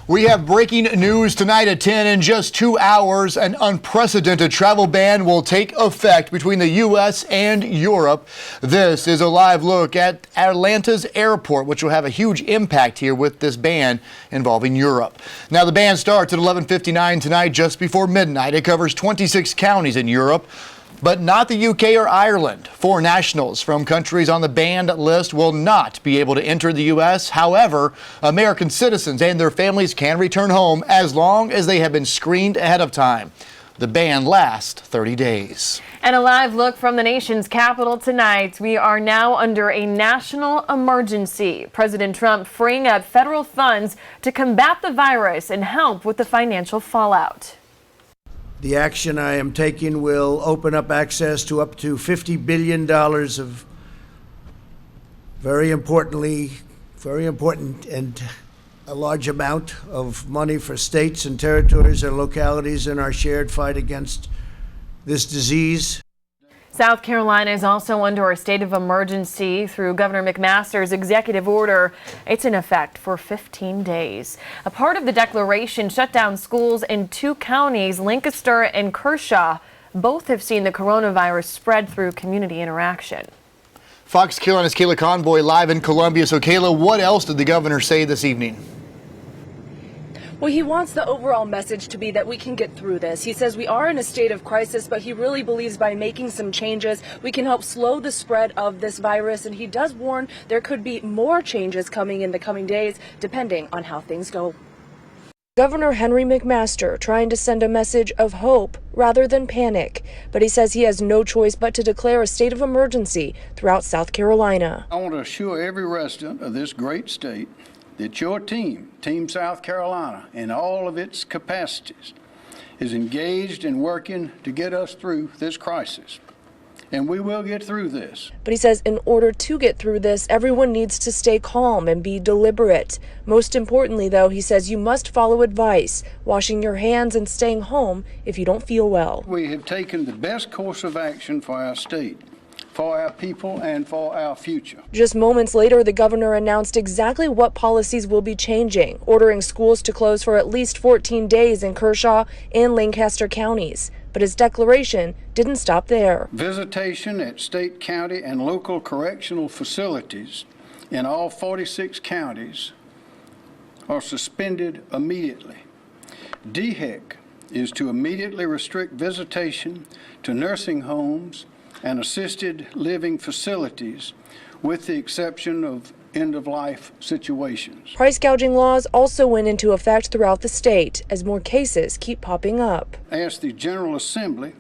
We have breaking news tonight at 10. In just 2 hours, an unprecedented travel ban will take effect between the U.S. and Europe. This is a live look at Atlanta's airport, which will have a huge impact here with this ban involving Europe. Now, the ban starts at 11:59 tonight, just before midnight. It covers 26 counties in Europe, but not the UK or Ireland. Foreign nationals from countries on the banned list will not be able to enter the U.S. However, American citizens and their families can return home as long as they have been screened ahead of time. The ban lasts 30 days. And a live look from the nation's capital tonight. We are now under a national emergency. President Trump freeing up federal funds to combat the virus and help with the financial fallout. The action I am taking will open up access to up to $50 billion of very important and a large amount of money for states and territories and localities in our shared fight against this disease. South Carolina is also under a state of emergency through Governor McMaster's executive order. It's in effect for 15 days. A part of the declaration shut down schools in 2 counties, Lancaster and Kershaw. Both have seen the coronavirus spread through community interaction. Fox Carolina's Kayla Convoy live in Columbia. So, Kayla, what else did the governor say this evening? Well, he wants the overall message to be that we can get through this. He says we are in a state of crisis, but he really believes by making some changes, we can help slow the spread of this virus. And he does warn there could be more changes coming in the coming days, depending on how things go. Governor Henry McMaster trying to send a message of hope rather than panic, but he says he has no choice but to declare a state of emergency throughout South Carolina. I want to assure every resident of this great state that your team, Team South Carolina, in all of its capacities, is engaged in working to get us through this crisis. And we will get through this. But he says in order to get through this, everyone needs to stay calm and be deliberate. Most importantly, though, he says you must follow advice, washing your hands and staying home if you don't feel well. We have taken the best course of action for our state, for our people, and for our future. Just moments later, the governor announced exactly what policies will be changing, ordering schools to close for at least 14 days in Kershaw and Lancaster counties. But his declaration didn't stop there. Visitation at state, county, and local correctional facilities in all 46 counties are suspended immediately. DHEC is to immediately restrict visitation to nursing homes and assisted living facilities, with the exception of end-of-life situations. Price gouging laws also went into effect throughout the state as more cases keep popping up. I asked the General Assembly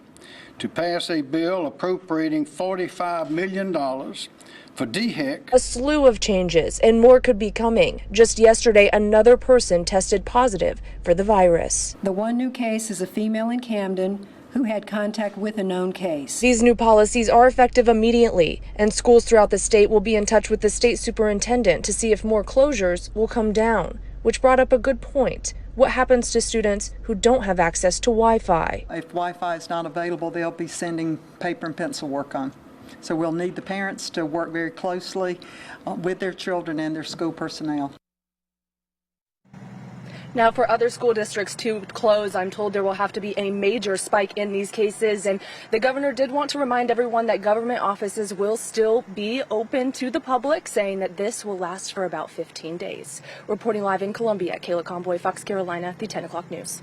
to pass a bill appropriating $45 million for DHEC. A slew of changes and more could be coming. Just yesterday, another person tested positive for the virus. The one new case is a female in Camden who had contact with a known case. These new policies are effective immediately, and schools throughout the state will be in touch with the state superintendent to see if more closures will come down, which brought up a good point. What happens to students who don't have access to Wi-Fi? If Wi-Fi is not available, they'll be sending paper and pencil work on. So we'll need the parents to work very closely with their children and their school personnel. Now, for other school districts to close, I'm told there will have to be a major spike in these cases. And the governor did want to remind everyone that government offices will still be open to the public, saying that this will last for about 15 days. Reporting live in Columbia, Kayla Convoy, Fox Carolina, the 10 o'clock news.